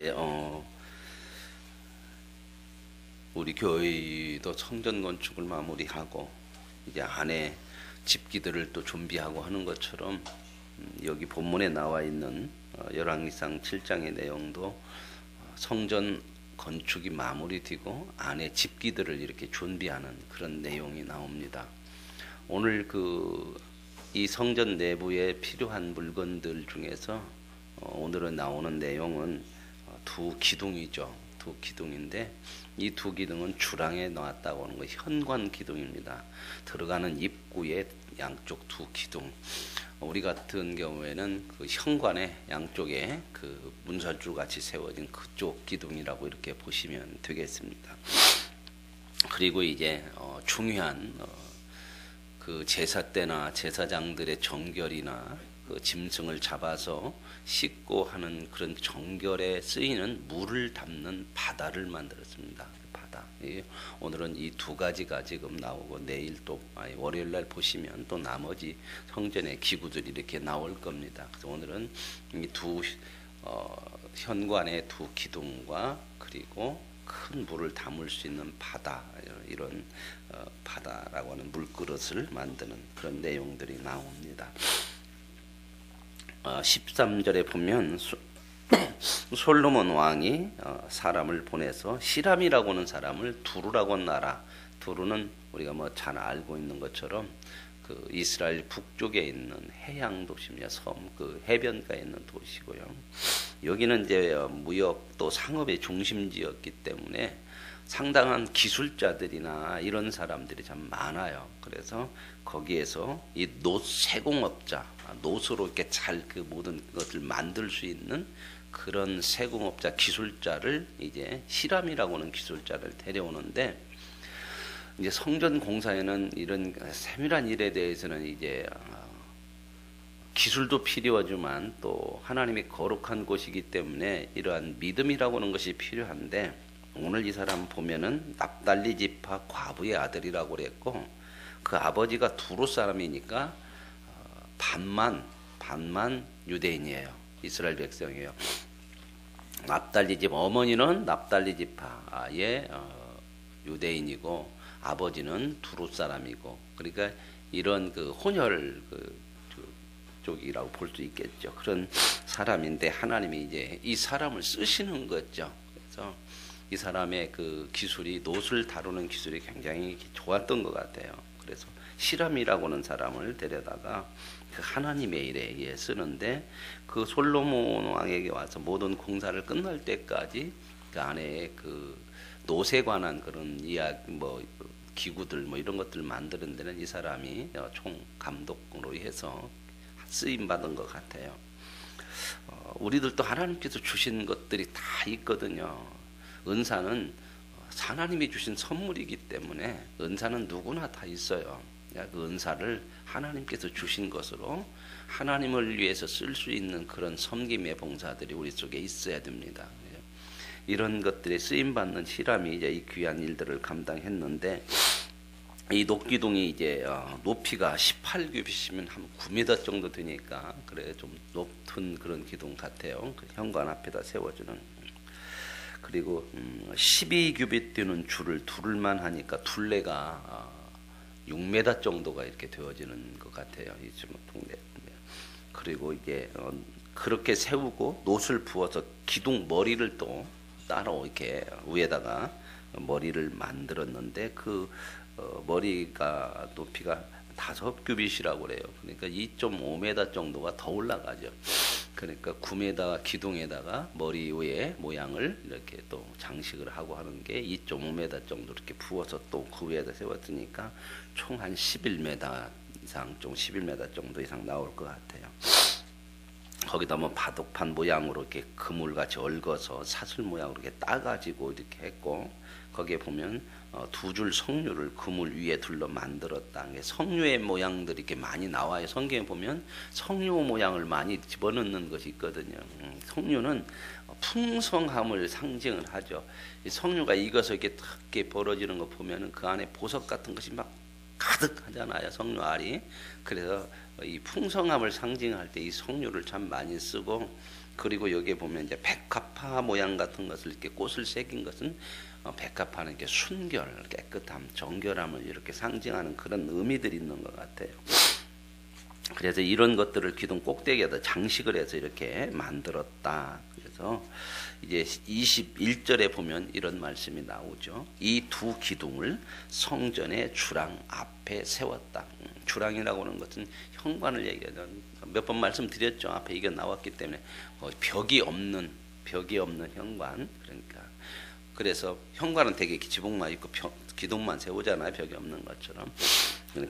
예, 우리 교회도 성전 건축을 마무리하고 이제 안에 집기들을 또 준비하고 하는 것처럼 여기 본문에 나와 있는 열왕기상 7장의 내용도 성전 건축이 마무리되고 안에 집기들을 이렇게 준비하는 그런 내용이 나옵니다. 오늘 이 성전 내부에 필요한 물건들 중에서 오늘은 나오는 내용은 두 기둥이죠. 두 기둥인데 이 두 기둥은 주랑에 나왔다고 하는 거 현관 기둥입니다. 들어가는 입구의 양쪽 두 기둥. 우리 같은 경우에는 그 현관의 양쪽에 그 문설주 같이 세워진 그쪽 기둥이라고 이렇게 보시면 되겠습니다. 그리고 이제 중요한 그 제사 때나 제사장들의 정결이나 그 짐승을 잡아서 씻고 하는 그런 정결에 쓰이는 물을 담는 바다를 만들었습니다. 바다. 오늘은 이 두 가지가 지금 나오고 내일 또 월요일 날 보시면 또 나머지 성전의 기구들이 이렇게 나올 겁니다. 그래서 오늘은 이 두 현관의 두 기둥과 그리고 큰 물을 담을 수 있는 바다, 이런 바다라고 하는 물그릇을 만드는 그런 내용들이 나옵니다. 13절에 보면 솔로몬 왕이 사람을 보내서 히람이라고 하는 사람을 두루라고 나라. 두루는 우리가 뭐 잘 알고 있는 것처럼 그 이스라엘 북쪽에 있는 해양 도시입니다. 그 해변가에 있는 도시고요. 여기는 이제 무역 또 상업의 중심지였기 때문에 상당한 기술자들이나 이런 사람들이 참 많아요. 그래서 거기에서 이 세공업자, 노수로 이렇게 잘 그 모든 것을 만들 수 있는 그런 세공업자 기술자를 이제 히람이라고 하는 기술자를 데려오는데, 이제 성전 공사에는 이런 세밀한 일에 대해서는 이제 기술도 필요하지만 또 하나님의 거룩한 곳이기 때문에 이러한 믿음이라고 하는 것이 필요한데, 오늘 이 사람 보면은 납달리 지파 과부의 아들이라고 그랬고 그 아버지가 두루 사람이니까 반만 유대인이에요. 이스라엘 백성이에요. 납달리 집 어머니는 납달리 지파의 유대인이고 아버지는 두루 사람이고, 그러니까 이런 그 혼혈 쪽이라고 볼 수 있겠죠. 그런 사람인데 하나님이 이제 이 사람을 쓰시는 거죠. 그래서 이 사람의 그 기술이, 노술 다루는 기술이 굉장히 좋았던 것 같아요. 그래서 히람이라고 하는 사람을 데려다가 그 하나님의 일에 쓰는데, 그 솔로몬 왕에게 와서 모든 공사를 끝날 때까지 그 안에 그 노세 관한 그런 이야기, 기구들 이런 것들 만드는 데는 이 사람이 총 감독으로 해서 쓰임 받은 것 같아요. 우리들도 하나님께서 주신 것들이 다 있거든요. 은사는 하나님이 주신 선물이기 때문에 은사는 누구나 다 있어요. 그 은사를 하나님께서 주신 것으로 하나님을 위해서 쓸 수 있는 그런 섬김의 봉사들이 우리 속에 있어야 됩니다. 이런 것들에 쓰임받는 히람이 이제 이 귀한 일들을 감당했는데, 이 녹기둥이 이제 높이가 18규빗이면 한 9m 정도 되니까 그래 좀 높은 그런 기둥 같아요. 그 현관 앞에다 세워주는. 그리고 12규빗 되는 줄을 두를만 하니까 둘레가 6m 정도가 이렇게 되어지는 것 같아요. 이 동네. 그리고 이게 그렇게 세우고 놋을 부어서 기둥 머리를 또 따로 이렇게 위에다가 머리를 만들었는데, 그 머리가 높이가 5규빗이라고 그래요. 그러니까 2.5m 정도가 더 올라가죠. 그러니까 9m 기둥에다가 머리 위에 모양을 이렇게 또 장식을 하고 하는 게 2.5m 정도 이렇게 부어서 또 그 위에다 세웠으니까 총 한 11m 이상, 좀 11m 정도 이상 나올 것 같아요. 거기다 바둑판 모양으로 이렇게 그물같이 얽어서 사슬 모양으로 이렇게 따가지고 이렇게 했고, 거기에 보면 두 줄 석류를 그물 위에 둘러 만들었다. 석류의 모양들이 이렇게 많이 나와요. 성경에 보면 석류 모양을 많이 집어넣는 것이 있거든요. 석류는 풍성함을 상징을 하죠. 이 석류가 익어서 이렇게 탁게 벌어지는 거 보면은 그 안에 보석 같은 것이 막 가득하잖아요. 석류 알이. 그래서 이 풍성함을 상징할 때 이 석류를 참 많이 쓰고, 그리고 여기에 보면 이제 백합화 모양 같은 것을 이렇게 꽃을 새긴 것은 백합화는 이렇게 순결, 깨끗함, 정결함을 이렇게 상징하는 그런 의미들이 있는 것 같아요. 그래서 이런 것들을 기둥 꼭대기에다 장식을 해서 이렇게 만들었다. 그래서 이제 21절에 보면 이런 말씀이 나오죠. 이 두 기둥을 성전의 주랑 앞에 세웠다. 주랑이라고 하는 것은 현관을 얘기하는, 몇 번 말씀드렸죠. 앞에 이게 나왔기 때문에 벽이 없는 현관. 그러니까 그래서 현관은 되게 지붕만 있고 기둥만 세우잖아요. 벽이 없는 것처럼.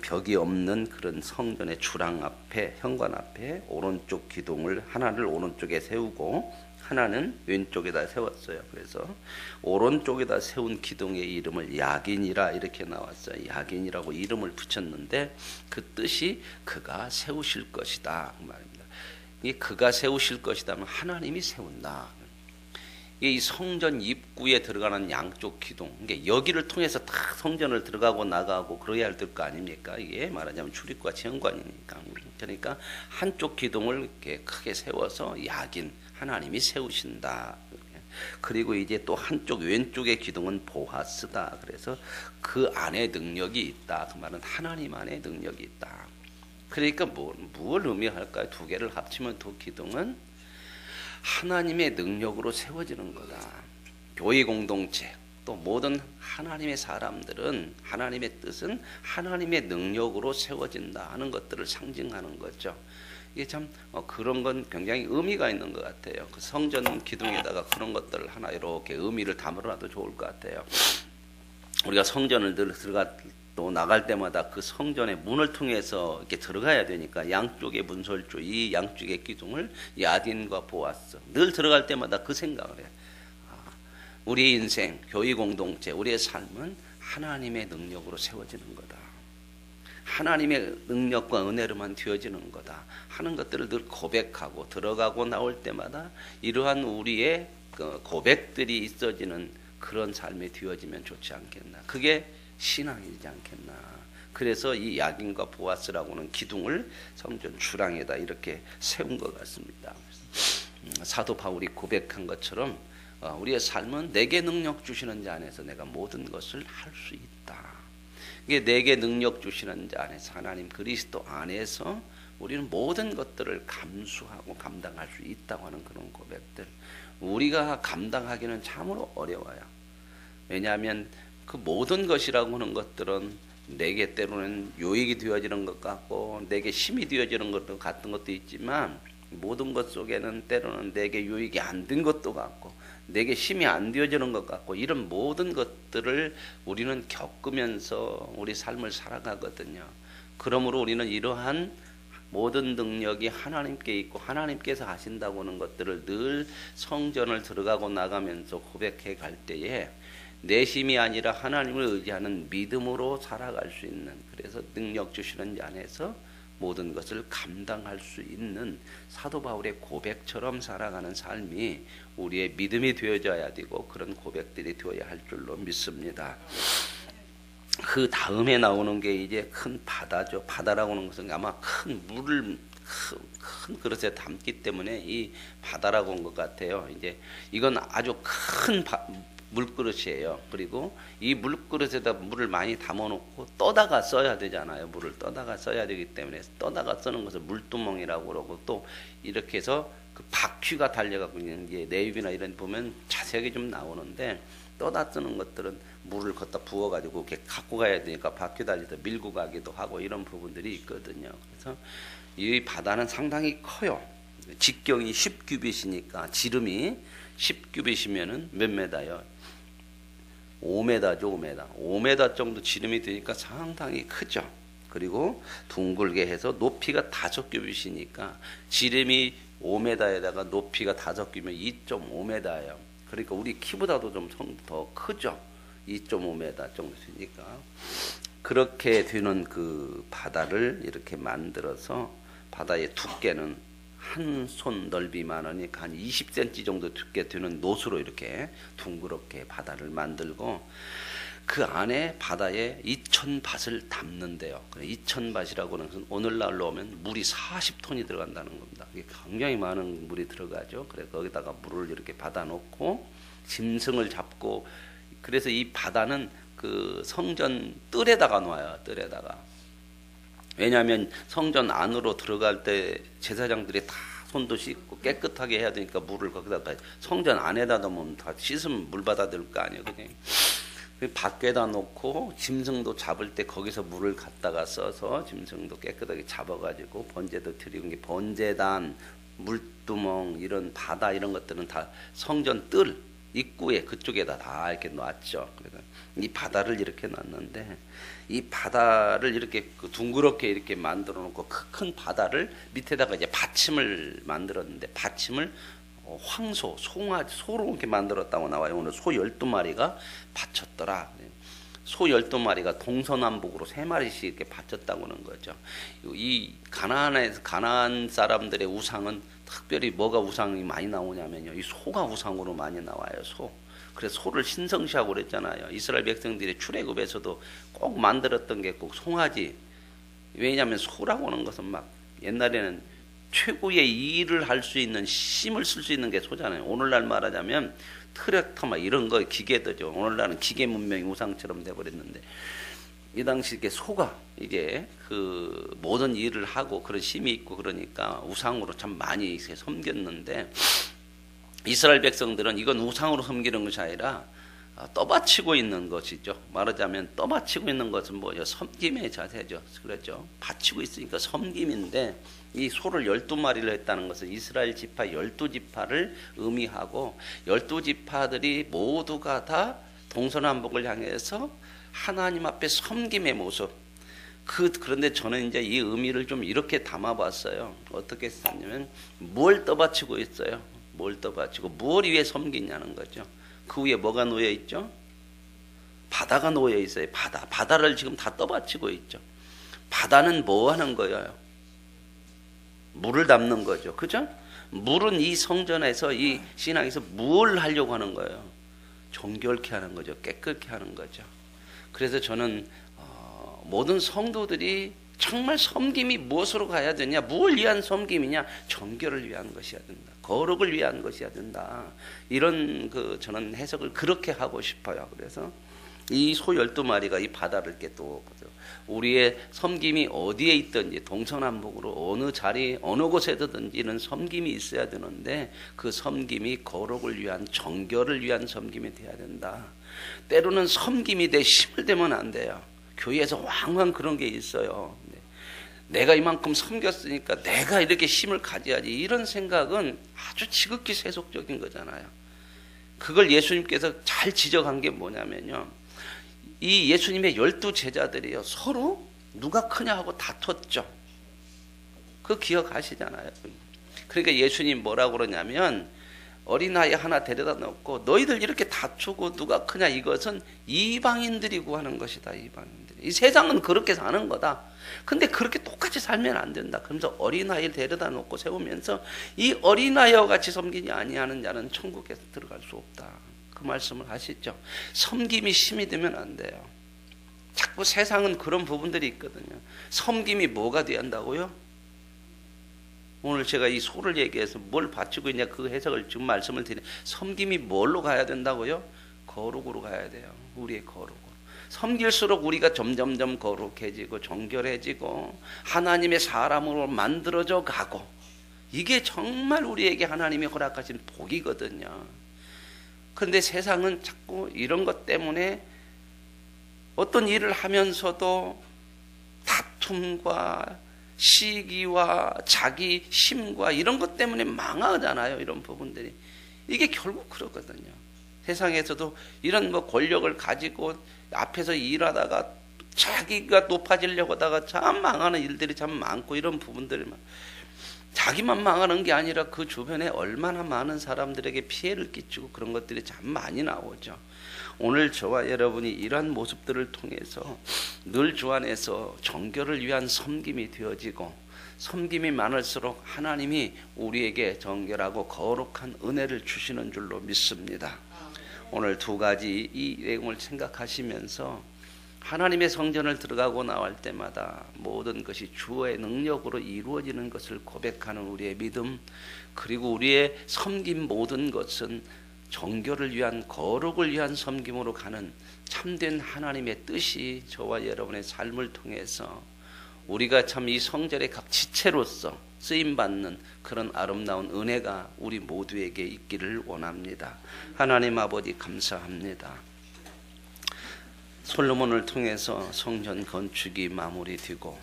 벽이 없는 그런 성전의 주랑 앞에, 현관 앞에 오른쪽 기둥을 하나를 오른쪽에 세우고 하나는 왼쪽에다 세웠어요. 그래서 오른쪽에다 세운 기둥의 이름을 야긴이라 이렇게 나왔어요. 야긴이라고 이름을 붙였는데 그 뜻이 그가 세우실 것이다 그 말입니다. 이 그가 세우실 것이다면 하나님이 세운다. 이 성전 입구에 들어가는 양쪽 기둥, 그러니까 여기를 통해서 다 성전을 들어가고 나가고 그래야 될 거 아닙니까? 이게 말하자면 출입구와 현관이니까. 그러니까 한쪽 기둥을 이렇게 크게 세워서 야긴, 하나님이 세우신다. 그리고 이제 또 한쪽 왼쪽의 기둥은 보아스다. 그래서 그 안에 능력이 있다. 그 말은 하나님 안에 능력이 있다. 그러니까 뭘 의미할까요? 두 개를 합치면 두 기둥은 하나님의 능력으로 세워지는 거다. 교회 공동체 또 모든 하나님의 사람들은 하나님의 뜻은 하나님의 능력으로 세워진다 하는 것들을 상징하는 거죠. 이게 참 그런 건 굉장히 의미가 있는 것 같아요. 그 성전 기둥에다가 그런 것들을 하나 이렇게 의미를 담으라도 좋을 것 같아요. 우리가 성전을 또 나갈 때마다 그 성전의 문을 통해서 이렇게 들어가야 되니까 양쪽의 문설주, 이 양쪽의 기둥을 야딘과 보았어. 늘 들어갈 때마다 그 생각을 해요. 우리 인생, 교회 공동체, 우리의 삶은 하나님의 능력으로 세워지는 거다. 하나님의 능력과 은혜로만 되어지는 거다 하는 것들을 늘 고백하고 들어가고 나올 때마다 이러한 우리의 고백들이 있어지는 그런 삶이 되어지면 좋지 않겠나. 그게 신앙이지 않겠나. 그래서 이 야긴과 보아스라고는 기둥을 성전 주랑에다 이렇게 세운 것 같습니다. 사도 바울이 고백한 것처럼 우리의 삶은 내게 능력 주시는 자 안에서 내가 모든 것을 할 수 있다. 이게 내게 능력 주시는 자 안에서 하나님 그리스도 안에서 우리는 모든 것들을 감수하고 감당할 수 있다고 하는 그런 고백들. 우리가 감당하기는 참으로 어려워요. 왜냐하면 그 모든 것이라고 하는 것들은 내게 때로는 요익이 되어지는 것 같고 내게 힘이 되어지는 것 같은 것도 있지만 모든 것 속에는 때로는 내게 요익이 안 된 것도 같고 내게 힘이 안 되어지는 것 같고 이런 모든 것들을 우리는 겪으면서 우리 삶을 살아가거든요. 그러므로 우리는 이러한 모든 능력이 하나님께 있고 하나님께서 하신다고 하는 것들을 늘 성전을 들어가고 나가면서 고백해 갈 때에 내 힘이 아니라 하나님을 의지하는 믿음으로 살아갈 수 있는, 그래서 능력 주시는 자 안에서 모든 것을 감당할 수 있는 사도 바울의 고백처럼 살아가는 삶이 우리의 믿음이 되어져야 되고 그런 고백들이 되어야 할 줄로 믿습니다. 그 다음에 나오는 게 이제 큰 바다죠. 바다라고 하는 것은 아마 큰 물을 큰 그릇에 담기 때문에 이 바다라고 한 것 같아요. 이제 이건 아주 큰 물그릇이에요. 그리고 이 물그릇에다 물을 많이 담아놓고 떠다가 써야 되잖아요. 물을 떠다가 써야 되기 때문에 떠다가 쓰는 것을 물두멍이라고 그러고 또 이렇게 해서 그 바퀴가 달려가고 있는 게 내유비나 이런 데 보면 자세하게 좀 나오는데 떠다 쓰는 것들은 물을 걷다 부어가지고 이렇게 갖고 가야 되니까 바퀴 달려서 밀고 가기도 하고 이런 부분들이 있거든요. 그래서 이 바다는 상당히 커요. 직경이 10규빗이니까 지름이 10규빗이면은 몇 메다요? 5m죠, 5m. 5m 정도 지름이 되니까 상당히 크죠. 그리고 둥글게 해서 높이가 5규빗이니까 지름이 5m에다가 높이가 5규빗이면 2.5m예요. 그러니까 우리 키보다도 좀 더 크죠. 2.5m 정도 되니까. 그렇게 되는 그 바다를 이렇게 만들어서 바다의 두께는 한 손 넓이만 하니까 한 20cm 정도 두께 되는 노수로 이렇게 둥그렇게 바다를 만들고 그 안에 바다에 2000밭을 담는데요. 2000밭이라고 하는 것은 오늘날로 오면 물이 40톤이 들어간다는 겁니다. 굉장히 많은 물이 들어가죠. 그래서 거기다가 물을 이렇게 받아놓고 짐승을 잡고, 그래서 이 바다는 그 성전 뜰에다가 놔요. 뜰에다가. 왜냐하면 성전 안으로 들어갈 때 제사장들이 다 손도 씻고 깨끗하게 해야 되니까 물을 거기다 놔요. 성전 안에다 놓으면 다 씻으면 물 받아들 거 아니에요. 그냥 밖에다 놓고 짐승도 잡을 때 거기서 물을 갖다가 써서 짐승도 깨끗하게 잡아가지고 번제도 드리고, 번제단, 물두멍, 이런 바다 이런 것들은 다 성전 뜰 입구에 그쪽에다 다 이렇게 놨죠. 그래서 이 바다를 이렇게 놨는데, 이 바다를 이렇게 둥그렇게 이렇게 만들어 놓고 큰 바다를 밑에다가 이제 받침을 만들었는데, 받침을 황소, 소로 이렇게 만들었다고 나와요. 오늘 소 12마리가 바쳤더라. 소 12마리가 동서남북으로 3마리씩 이렇게 바쳤다고 하는 거죠. 이 가나안 사람들의 우상은 특별히 뭐가 우상이 많이 나오냐면요, 이 소가 우상으로 많이 나와요. 소. 그래서 소를 신성시하고 그랬잖아요. 이스라엘 백성들이 출애굽에서도 꼭 만들었던 게 꼭 송아지. 왜냐하면 소라고 하는 것은 막 옛날에는 최고의 일을 할 수 있는, 힘을 쓸 수 있는 게 소잖아요. 오늘날 말하자면 트랙터 막 이런 거 기계도죠. 오늘날은 기계 문명이 우상처럼 돼버렸는데, 이 당시 이렇게 소가 이제 그 모든 일을 하고 그런 힘이 있고 그러니까 우상으로 참 많이 섬겼는데, 이스라엘 백성들은 이건 우상으로 섬기는 것이 아니라 떠받치고 있는 것이죠. 말하자면 떠받치고 있는 것은 뭐죠? 섬김의 자세죠. 그렇죠. 바치고 있으니까 섬김인데, 이 소를 12마리를 했다는 것은 이스라엘 지파 12지파를 의미하고, 12지파들이 모두가 다 동서남북을 향해서 하나님 앞에 섬김의 모습. 그런데 저는 이제 이 의미를 좀 이렇게 담아봤어요. 어떻게 썼냐면, 뭘 떠받치고 있어요? 뭘 떠받치고 뭘 위해 섬기냐는 거죠. 그 위에 뭐가 놓여 있죠? 바다가 놓여 있어요. 바다를 지금 다 떠받치고 있죠. 바다는 뭐 하는 거예요? 물을 담는 거죠. 그죠? 물은 이 성전에서, 이 신앙에서 뭘 하려고 하는 거예요? 정결케 하는 거죠. 깨끗게 하는 거죠. 그래서 저는 모든 성도들이 정말 섬김이 무엇으로 가야 되냐? 뭘 위한 섬김이냐? 정결을 위한 것이어야 된다. 거룩을 위한 것이어야 된다. 이런 저는 해석을 그렇게 하고 싶어요. 그래서 이 소 12마리가 이 바다를 이렇게 또 우리의 섬김이 어디에 있든지 동서남북으로 어느 자리 어느 곳에든지 이런 섬김이 있어야 되는데, 그 섬김이 거룩을 위한, 정결을 위한 섬김이 돼야 된다. 때로는 섬김이 내 힘을 대면 안 돼요. 교회에서 왕왕 그런 게 있어요. 내가 이만큼 섬겼으니까 내가 이렇게 힘을 가져야지, 이런 생각은 아주 지극히 세속적인 거잖아요. 그걸 예수님께서 잘 지적한 게 뭐냐면요, 이 예수님의 12제자들이요, 서로 누가 크냐 하고 다퉜죠. 그거 기억하시잖아요. 그러니까 예수님 뭐라고 그러냐면, 어린아이 하나 데려다 놓고 너희들 이렇게 다투고 누가 크냐, 이것은 이방인들이 구하는 것이다. 이방인들이. 이 세상은 그렇게 사는 거다. 근데 그렇게 똑같이 살면 안 된다. 그러면서 어린아이를 데려다 놓고 세우면서, 이 어린아이와 같이 섬기지 아니하는 자는 천국에 들어갈 수 없다. 그 말씀을 하시죠. 섬김이 힘이 되면 안 돼요. 자꾸 세상은 그런 부분들이 있거든요. 섬김이 뭐가 돼야 한다고요? 오늘 제가 이 소를 얘기해서 뭘 바치고 있냐, 그 해석을 지금 말씀을 드리는, 섬김이 뭘로 가야 된다고요? 거룩으로 가야 돼요. 우리의 거룩으로. 섬길수록 우리가 점점점 거룩해지고 정결해지고 하나님의 사람으로 만들어져 가고, 이게 정말 우리에게 하나님이 허락하신 복이거든요. 그런데 세상은 자꾸 이런 것 때문에 어떤 일을 하면서도 다툼과 시기와 자기 힘과 이런 것 때문에 망하잖아요. 이런 부분들이. 이게 결국 그렇거든요. 세상에서도 이런 권력을 가지고 앞에서 일하다가 자기가 높아지려고 하다가 참 망하는 일들이 참 많고, 이런 부분들이 자기만 망하는 게 아니라 그 주변에 얼마나 많은 사람들에게 피해를 끼치고 그런 것들이 참 많이 나오죠. 오늘 저와 여러분이 이러한 모습들을 통해서 늘 주 안에서 정결을 위한 섬김이 되어지고, 섬김이 많을수록 하나님이 우리에게 정결하고 거룩한 은혜를 주시는 줄로 믿습니다. 오늘 두 가지 이 내용을 생각하시면서 하나님의 성전을 들어가고 나올 때마다 모든 것이 주의 능력으로 이루어지는 것을 고백하는 우리의 믿음, 그리고 우리의 섬긴 모든 것은 정결을 위한, 거룩을 위한 섬김으로 가는 참된 하나님의 뜻이 저와 여러분의 삶을 통해서 우리가 참 이 성전의 각 지체로서 쓰임받는 그런 아름다운 은혜가 우리 모두에게 있기를 원합니다. 하나님 아버지 감사합니다. 솔로몬을 통해서 성전 건축이 마무리되고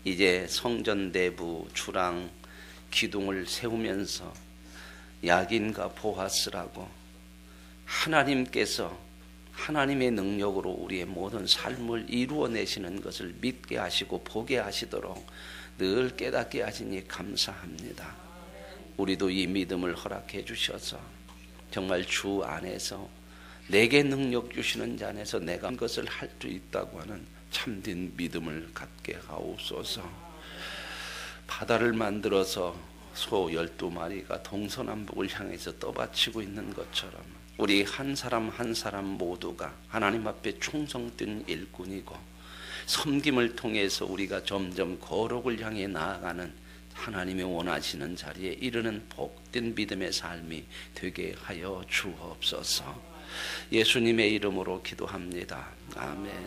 이제 성전 내부 주랑 기둥을 세우면서 야긴과 보아스라고 하나님께서 하나님의 능력으로 우리의 모든 삶을 이루어내시는 것을 믿게 하시고 보게 하시도록 늘 깨닫게 하시니 감사합니다. 우리도 이 믿음을 허락해 주셔서 정말 주 안에서 내게 능력 주시는 자 안에서 내가 것을 할 수 있다고 하는 참된 믿음을 갖게 하옵소서. 바다를 만들어서 소 12마리가 동서남북을 향해서 떠받치고 있는 것처럼 우리 한 사람 한 사람 모두가 하나님 앞에 충성된 일꾼이고 섬김을 통해서 우리가 점점 거룩을 향해 나아가는 하나님이 원하시는 자리에 이르는 복된 믿음의 삶이 되게 하여 주옵소서. 예수님의 이름으로 기도합니다. 아멘.